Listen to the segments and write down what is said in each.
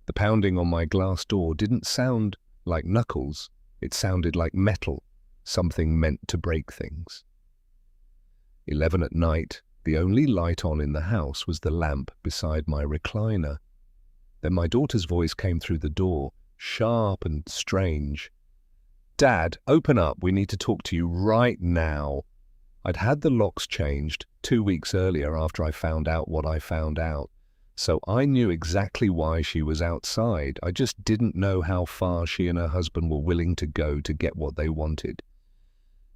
The pounding on my glass door didn't sound like knuckles. It sounded like metal, something meant to break things. 11 at night, the only light on in the house was the lamp beside my recliner. Then my daughter's voice came through the door, sharp and strange. "Dad, open up. We need to talk to you right now." I'd had the locks changed 2 weeks earlier after I found out what I found out, so I knew exactly why she was outside. I just didn't know how far she and her husband were willing to go to get what they wanted.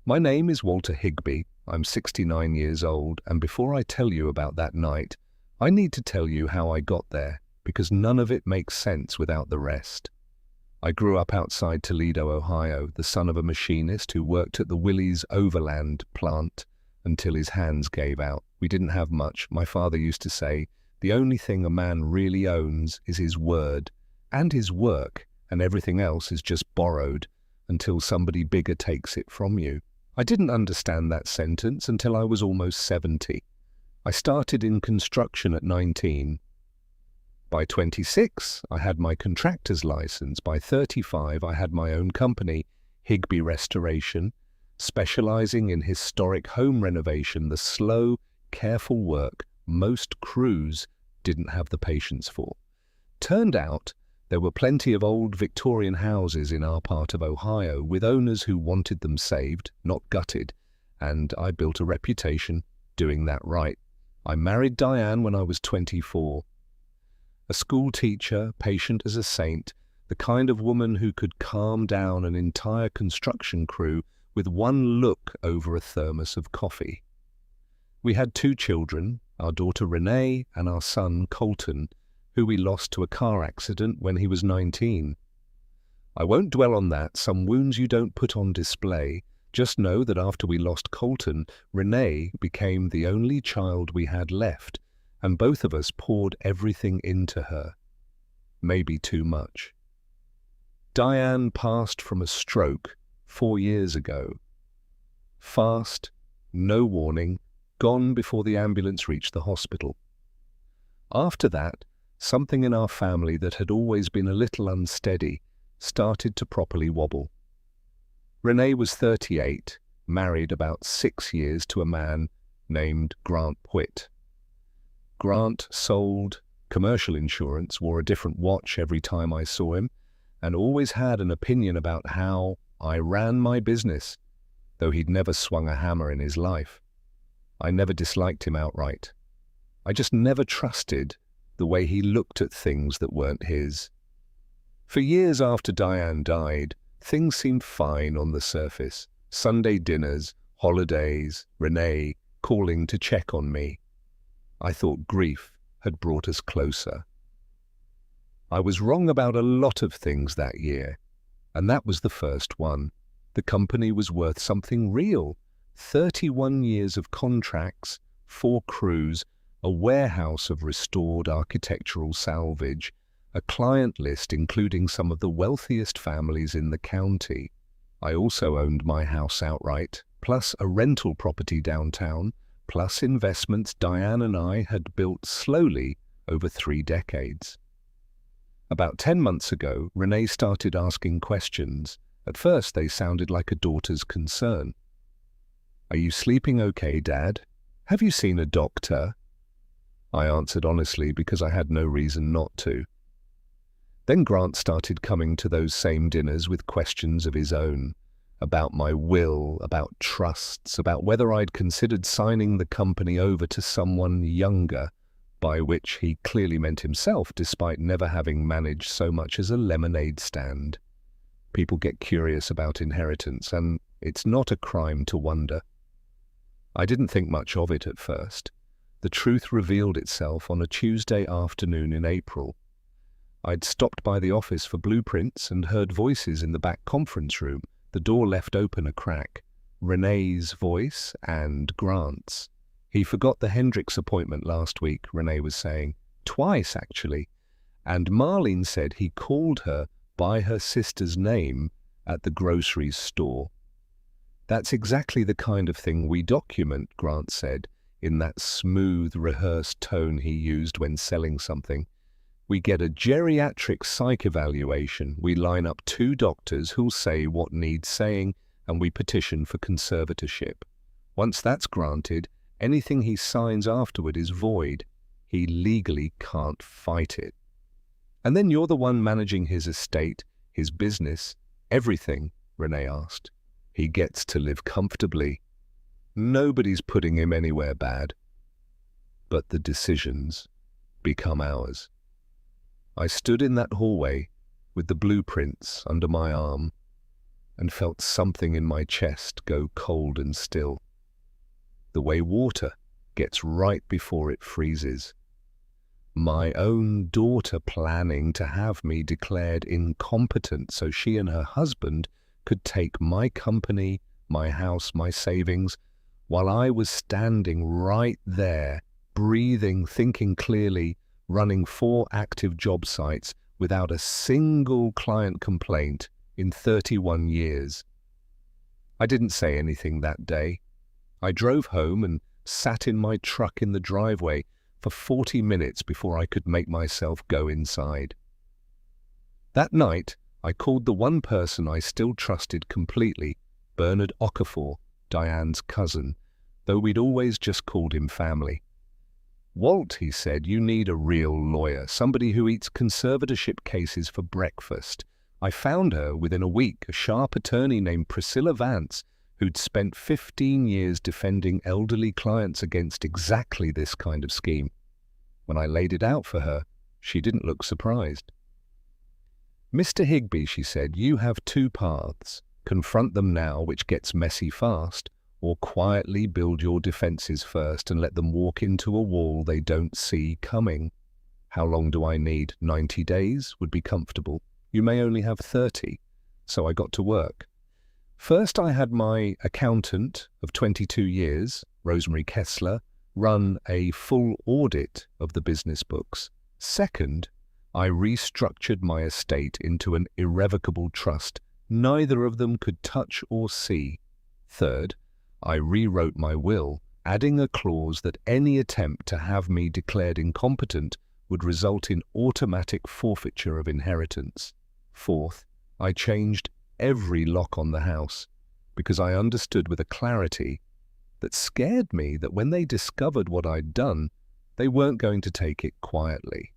My name is Walter Higbee. I'm 69 years old, and before I tell you about that night, I need to tell you how I got there, because none of it makes sense without the rest. I grew up outside Toledo, Ohio, the son of a machinist who worked at the Willys Overland plant until his hands gave out. We didn't have much. My father used to say, the only thing a man really owns is his word and his work, and everything else is just borrowed until somebody bigger takes it from you. I didn't understand that sentence until I was almost 70. I started in construction at 19. By 26, I had my contractor's license. By 35, I had my own company, Higbee Restoration, specializing in historic home renovation, the slow, careful work most crews didn't have the patience for. Turned out, there were plenty of old Victorian houses in our part of Ohio with owners who wanted them saved, not gutted, and I built a reputation doing that right. I married Diane when I was 24. A school teacher, patient as a saint, the kind of woman who could calm down an entire construction crew with one look over a thermos of coffee. We had 2 children, our daughter Renee and our son Colton, who we lost to a car accident when he was 19. I won't dwell on that, some wounds you don't put on display. Just know that after we lost Colton, Renee became the only child we had left, and both of us poured everything into her. Maybe too much. Diane passed from a stroke 4 years ago. Fast, no warning, gone before the ambulance reached the hospital. After that, something in our family that had always been a little unsteady started to properly wobble. Renee was 38, married about 6 years to a man named Grant Witt. Grant sold commercial insurance, wore a different watch every time I saw him, and always had an opinion about how I ran my business, though he'd never swung a hammer in his life. I never disliked him outright. I just never trusted the way he looked at things that weren't his. For years after Diane died, things seemed fine on the surface. Sunday dinners, holidays, Renee calling to check on me. I thought grief had brought us closer. I was wrong about a lot of things that year, and that was the first one. The company was worth something real. 31 years of contracts, 4 crews, a warehouse of restored architectural salvage, a client list including some of the wealthiest families in the county. I also owned my house outright, plus a rental property downtown, plus investments Diane and I had built slowly over 3 decades. About 10 months ago, Renee started asking questions. At first, they sounded like a daughter's concern. "Are you sleeping okay, Dad? Have you seen a doctor?" I answered honestly because I had no reason not to. Then Grant started coming to those same dinners with questions of his own, about my will, about trusts, about whether I'd considered signing the company over to someone younger, by which he clearly meant himself, despite never having managed so much as a lemonade stand. People get curious about inheritance, and it's not a crime to wonder. I didn't think much of it at first. The truth revealed itself on a Tuesday afternoon in April. I'd stopped by the office for blueprints and heard voices in the back conference room, the door left open a crack. Renee's voice and Grant's. "He forgot the Hendricks appointment last week," Renee was saying. "Twice, actually. And Marlene said he called her by her sister's name at the grocery store." "That's exactly the kind of thing we document," Grant said, in that smooth, rehearsed tone he used when selling something. We get a geriatric psych evaluation. We line up 2 doctors who'll say what needs saying, and we petition for conservatorship. Once that's granted, anything he signs afterward is void. He legally can't fight it. And then you're the one managing his estate, his business, everything, Renee asked. He gets to live comfortably. Nobody's putting him anywhere bad. But the decisions become ours. I stood in that hallway with the blueprints under my arm and felt something in my chest go cold and still. The way water gets right before it freezes. My own daughter planning to have me declared incompetent so she and her husband could take my company, my house, my savings, while I was standing right there, breathing, thinking clearly, running 4 active job sites without a single client complaint in 31 years. I didn't say anything that day. I drove home and sat in my truck in the driveway for 40 minutes before I could make myself go inside. That night, I called the one person I still trusted completely, Bernard Okafor, Diane's cousin, though we'd always just called him family. "Walt," he said, "you need a real lawyer, somebody who eats conservatorship cases for breakfast." I found her within a week, a sharp attorney named Priscilla Vance, who'd spent 15 years defending elderly clients against exactly this kind of scheme. When I laid it out for her, she didn't look surprised. "Mr. Higbee," she said, "you have 2 paths. Confront them now, which gets messy fast, or quietly build your defenses first and let them walk into a wall they don't see coming. How long do I need? 90 days would be comfortable. You may only have 30. So I got to work. First, I had my accountant of 22 years, Rosemary Kessler, run a full audit of the business books. Second, I restructured my estate into an irrevocable trust neither of them could touch or see. Third, I rewrote my will, adding a clause that any attempt to have me declared incompetent would result in automatic forfeiture of inheritance. Fourth, I changed every lock on the house because I understood with a clarity that scared me that when they discovered what I'd done, they weren't going to take it quietly.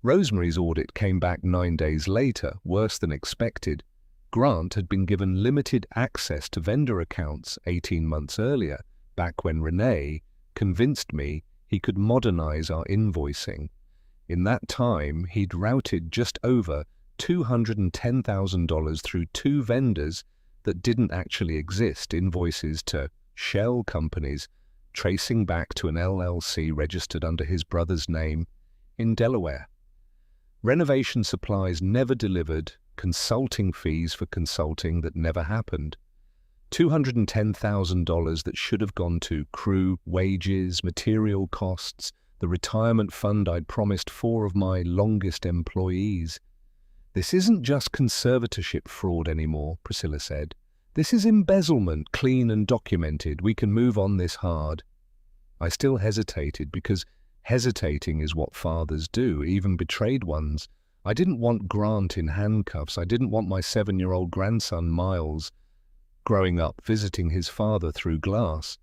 Rosemary's audit came back 9 days later, worse than expected. Grant had been given limited access to vendor accounts 18 months earlier, back when Renee convinced me he could modernize our invoicing. In that time, he'd routed just over $210,000 through 2 vendors that didn't actually exist, invoices to shell companies, tracing back to an LLC registered under his brother's name in Delaware. Renovation supplies never delivered, consulting fees for consulting that never happened, $210,000 that should have gone to crew, wages, material costs, the retirement fund I'd promised 4 of my longest employees. "This isn't just conservatorship fraud anymore," Priscilla said. "This is embezzlement, clean and documented. We can move on this hard." I still hesitated because hesitating is what fathers do, even betrayed ones. I didn't want Grant in handcuffs. I didn't want my 7-year-old grandson, Miles, growing up visiting his father through glass.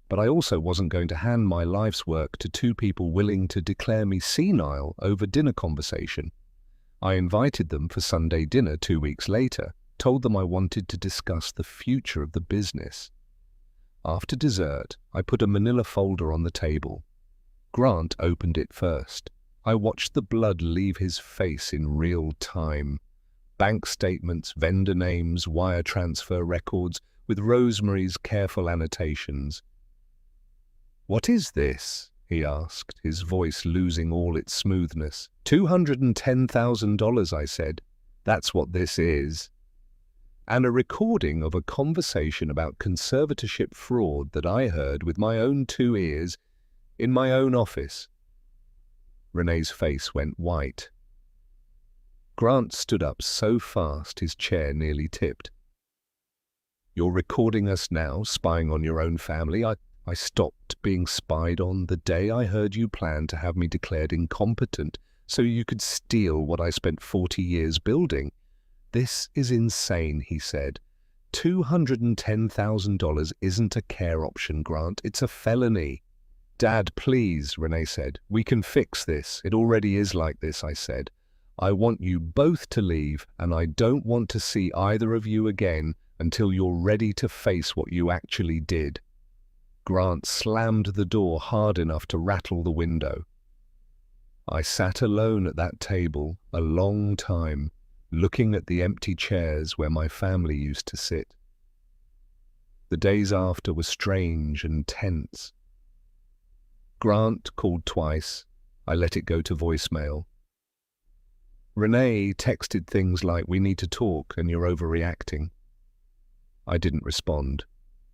But I also wasn't going to hand my life's work to 2 people willing to declare me senile over dinner conversation. I invited them for Sunday dinner 2 weeks later, told them I wanted to discuss the future of the business. After dessert, I put a manila folder on the table. Grant opened it first. I watched the blood leave his face in real time. Bank statements, vendor names, wire transfer records, with Rosemary's careful annotations. "What is this?" he asked, his voice losing all its smoothness. $210,000, I said. "That's what this is." And a recording of a conversation about conservatorship fraud that I heard with my own 2 ears in my own office. Renee's face went white. Grant stood up so fast his chair nearly tipped. "You're recording us now, spying on your own family. I stopped being spied on the day I heard you plan to have me declared incompetent so you could steal what I spent 40 years building. This is insane, he said. $210,000 isn't a care option, Grant. It's a felony. Dad, please, Renee said. We can fix this. It already is like this, I said. I want you both to leave, and I don't want to see either of you again until you're ready to face what you actually did. Grant slammed the door hard enough to rattle the window. I sat alone at that table a long time, looking at the empty chairs where my family used to sit. The days after were strange and tense. Grant called twice. I let it go to voicemail. Renee texted things like, "We need to talk and you're overreacting." I didn't respond.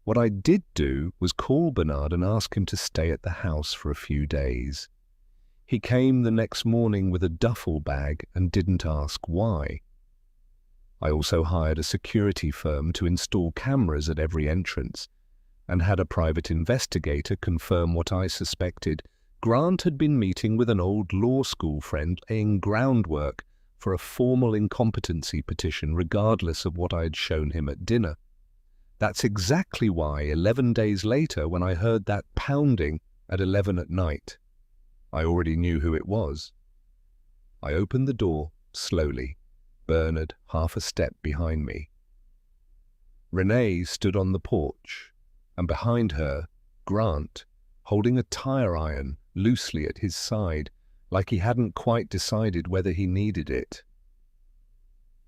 What I did do was call Bernard and ask him to stay at the house for a few days. He came the next morning with a duffel bag and didn't ask why. I also hired a security firm to install cameras at every entrance and had a private investigator confirm what I suspected. Grant had been meeting with an old law school friend, laying groundwork for a formal incompetency petition regardless of what I had shown him at dinner. That's exactly why 11 days later, when I heard that pounding at 11 at night, I already knew who it was. I opened the door slowly, Bernard half a step behind me. Renee stood on the porch, and behind her, Grant, holding a tire iron loosely at his side, like he hadn't quite decided whether he needed it.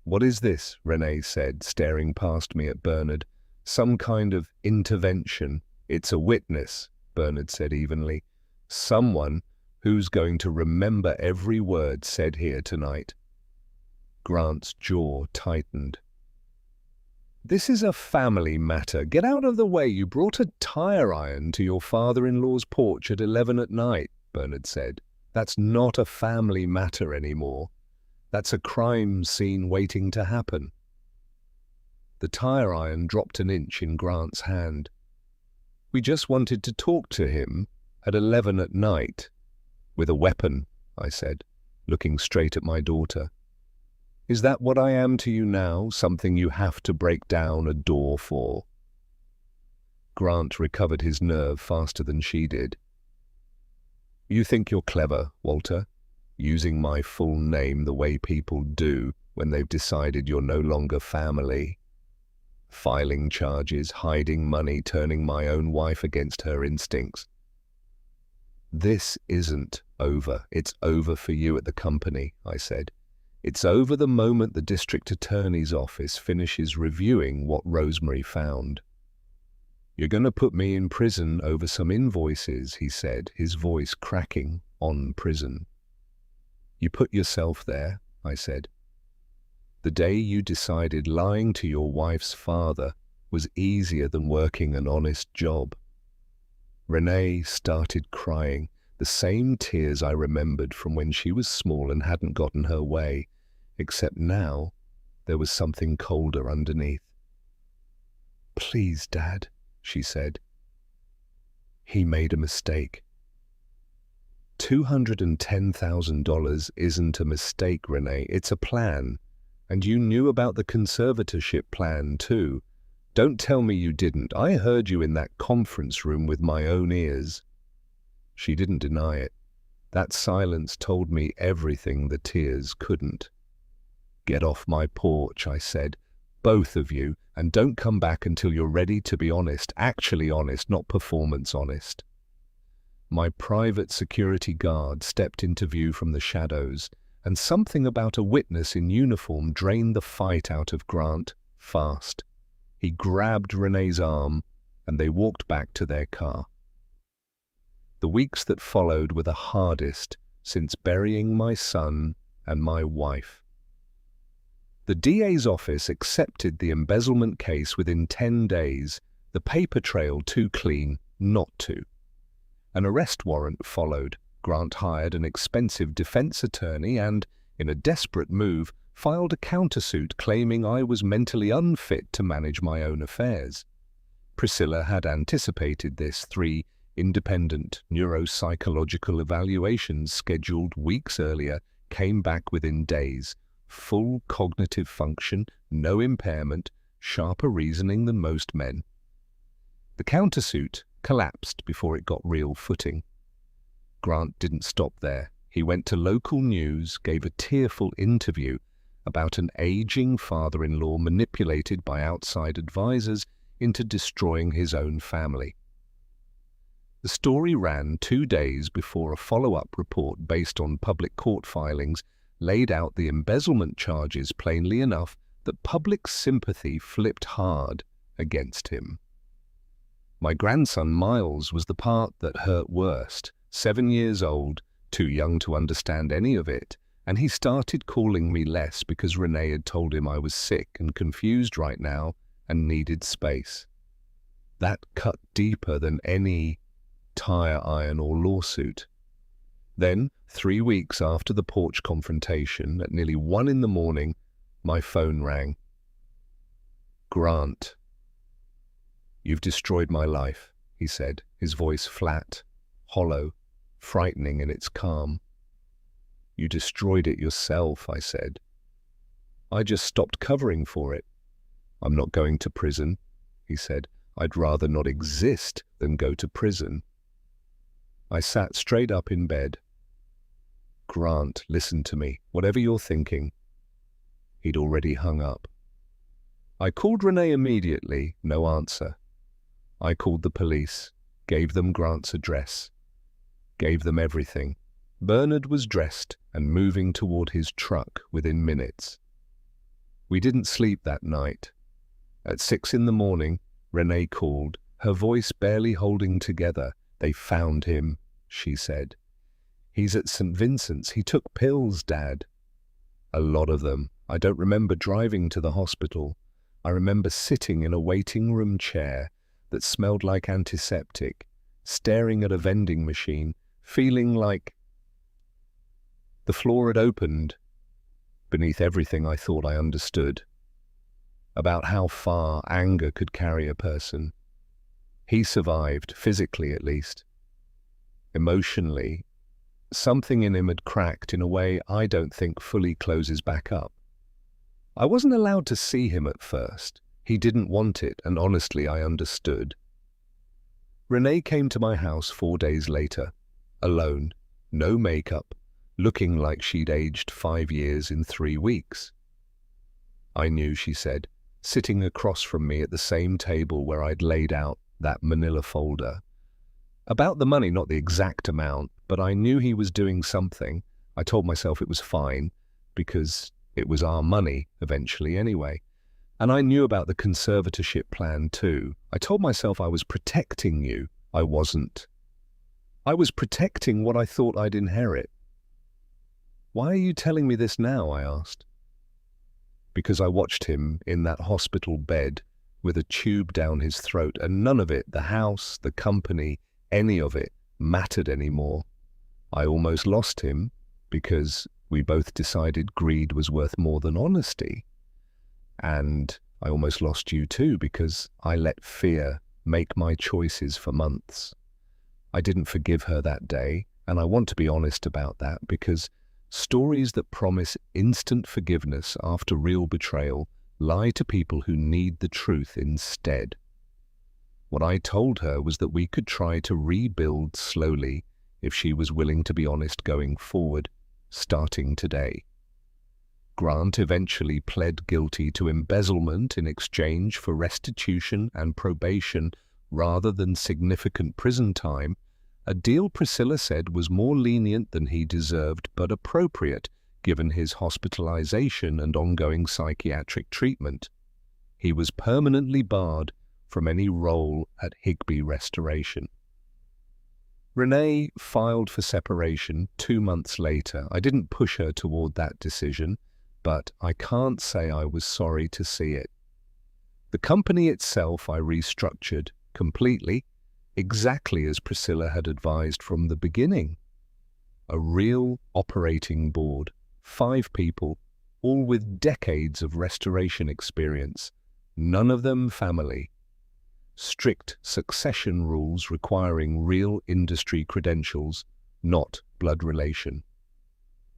"What is this?" Renee said, staring past me at Bernard. "Some kind of intervention." "It's a witness," Bernard said evenly. "Someone who's going to remember every word said here tonight." Grant's jaw tightened. "This is a family matter. Get out of the way. You brought a tire iron to your father-in-law's porch at 11 at night, Bernard said. That's not a family matter anymore. That's a crime scene waiting to happen. The tire iron dropped an inch in Grant's hand. "We just wanted to talk to him at 11 at night. With a weapon," I said, looking straight at my daughter. "Is that what I am to you now, something you have to break down a door for?" Grant recovered his nerve faster than she did. "You think you're clever, Walter, using my full name the way people do when they've decided you're no longer family. Filing charges, hiding money, turning my own wife against her instincts. This isn't over. It's over for you at the company," I said. "It's over the moment the district attorney's office finishes reviewing what Rosemary found. You're going to put me in prison over some invoices," he said, his voice cracking on prison. "You put yourself there," I said. "The day you decided lying to your wife's father was easier than working an honest job." Renee started crying, the same tears I remembered from when she was small and hadn't gotten her way, except now there was something colder underneath. "Please, Dad," she said. "He made a mistake." $210,000 isn't a mistake, Renee. It's a plan. And you knew about the conservatorship plan, too. Don't tell me you didn't. I heard you in that conference room with my own ears. She didn't deny it. That silence told me everything the tears couldn't. "Get off my porch," I said. "Both of you, and don't come back until you're ready to be honest, actually honest, not performance honest." My private security guard stepped into view from the shadows, and something about a witness in uniform drained the fight out of Grant fast. He grabbed Renee's arm, and they walked back to their car. The weeks that followed were the hardest since burying my son and my wife. The DA's office accepted the embezzlement case within 10 days, the paper trail too clean not to. An arrest warrant followed. Grant hired an expensive defense attorney and, in a desperate move, filed a countersuit claiming I was mentally unfit to manage my own affairs. Priscilla had anticipated this. 3 independent neuropsychological evaluations scheduled weeks earlier came back within days. Full cognitive function, no impairment, sharper reasoning than most men. The countersuit collapsed before it got real footing. Grant didn't stop there. He went to local news, gave a tearful interview about an aging father-in-law manipulated by outside advisors into destroying his own family. The story ran 2 days before a follow-up report based on public court filings laid out the embezzlement charges plainly enough that public sympathy flipped hard against him. My grandson Miles was the part that hurt worst. 7 years old, too young to understand any of it, and he started calling me less because Renee had told him I was sick and confused right now and needed space. That cut deeper than any tire iron or lawsuit. Then, 3 weeks after the porch confrontation, at nearly 1 a.m, my phone rang. "Grant, you've destroyed my life," he said, his voice flat, hollow, frightening in its calm. "You destroyed it yourself," I said. "I just stopped covering for it." "I'm not going to prison," he said. "I'd rather not exist than go to prison." I sat straight up in bed. "Grant, listen to me, whatever you're thinking." He'd already hung up. I called Renee immediately, no answer. I called the police, gave them Grant's address, gave them everything. Bernard was dressed and moving toward his truck within minutes. We didn't sleep that night. At 6 a.m, Renee called, her voice barely holding together. "They found him," she said. "He's at St. Vincent's. He took pills, Dad." "A lot of them. I don't remember driving to the hospital. I remember sitting in a waiting room chair that smelled like antiseptic, staring at a vending machine, feeling like the floor had opened beneath everything I thought I understood about how far anger could carry a person. He survived, physically at least. Emotionally, something in him had cracked in a way I don't think fully closes back up. I wasn't allowed to see him at first. He didn't want it, and honestly, I understood. Renee came to my house 4 days later, alone, no makeup, looking like she'd aged 5 years in 3 weeks. "I knew," she said, sitting across from me at the same table where I'd laid out that manila folder. About the money, not the exact amount, but I knew he was doing something. I told myself it was fine, because it was our money, eventually anyway. And I knew about the conservatorship plan too. I told myself I was protecting you. I wasn't. I was protecting what I thought I'd inherit. "Why are you telling me this now?" I asked. Because I watched him in that hospital bed with a tube down his throat, and none of it, the house, the company, any of it, mattered anymore. I almost lost him because we both decided greed was worth more than honesty. And I almost lost you too because I let fear make my choices for months. I didn't forgive her that day, and I want to be honest about that because stories that promise instant forgiveness after real betrayal lie to people who need the truth instead. What I told her was that we could try to rebuild slowly if she was willing to be honest going forward, starting today. Grant eventually pled guilty to embezzlement in exchange for restitution and probation rather than significant prison time, a deal Priscilla said was more lenient than he deserved but appropriate given his hospitalization and ongoing psychiatric treatment. He was permanently barred from any role at Higbee Restoration. Renee filed for separation 2 months later. I didn't push her toward that decision, but I can't say I was sorry to see it. The company itself I restructured completely, exactly as Priscilla had advised from the beginning. A real operating board, 5 people, all with decades of restoration experience, none of them family. Strict succession rules requiring real industry credentials, not blood relation.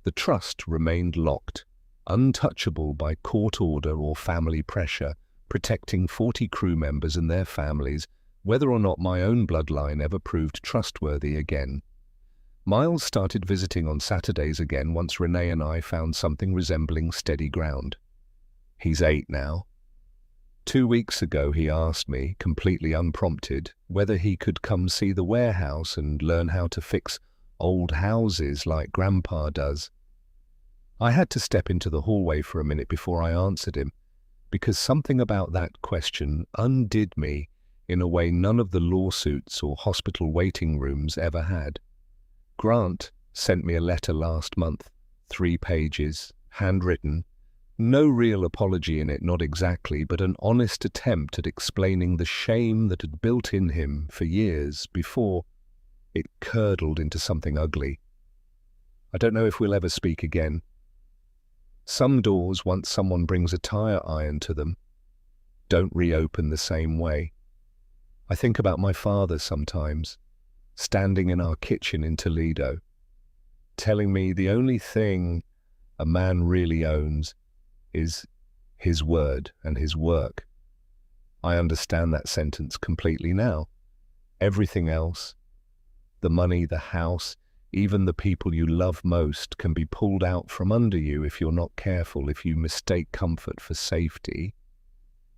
The trust remained locked, untouchable by court order or family pressure, protecting 40 crew members and their families, whether or not my own bloodline ever proved trustworthy again. Miles started visiting on Saturdays again once Renee and I found something resembling steady ground. He's 8 now. 2 weeks ago he asked me, completely unprompted, whether he could come see the warehouse and learn how to fix old houses like Grandpa does. I had to step into the hallway for a minute before I answered him, because something about that question undid me in a way none of the lawsuits or hospital waiting rooms ever had. Grant sent me a letter last month, 3 pages, handwritten. No real apology in it, not exactly, but an honest attempt at explaining the shame that had built in him for years before it curdled into something ugly. I don't know if we'll ever speak again. Some doors, once someone brings a tire iron to them, don't reopen the same way. I think about my father sometimes, standing in our kitchen in Toledo, telling me the only thing a man really owns is his word and his work. I understand that sentence completely now. Everything else, the money, the house, even the people you love most, can be pulled out from under you if you're not careful, if you mistake comfort for safety.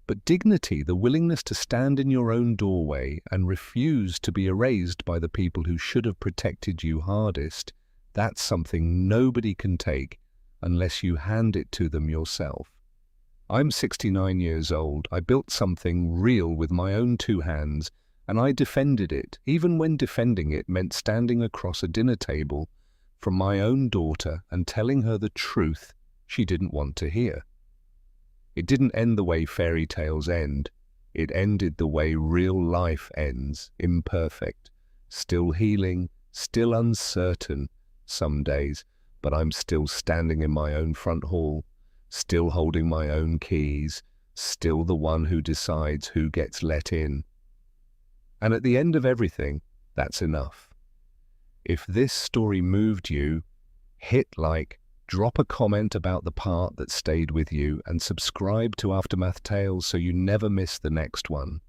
But dignity, the willingness to stand in your own doorway and refuse to be erased by the people who should have protected you hardest, that's something nobody can take unless you hand it to them yourself. I'm 69 years old. I built something real with my own 2 hands, and I defended it, even when defending it meant standing across a dinner table from my own daughter and telling her the truth she didn't want to hear. It didn't end the way fairy tales end. It ended the way real life ends, imperfect, still healing, still uncertain some days, but I'm still standing in my own front hall, still holding my own keys, still the one who decides who gets let in. And at the end of everything, that's enough. If this story moved you, hit like, drop a comment about the part that stayed with you, and subscribe to Aftermath Tales so you never miss the next one.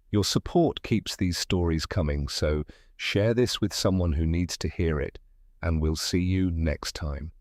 Your support keeps these stories coming, so share this with someone who needs to hear it, and we'll see you next time.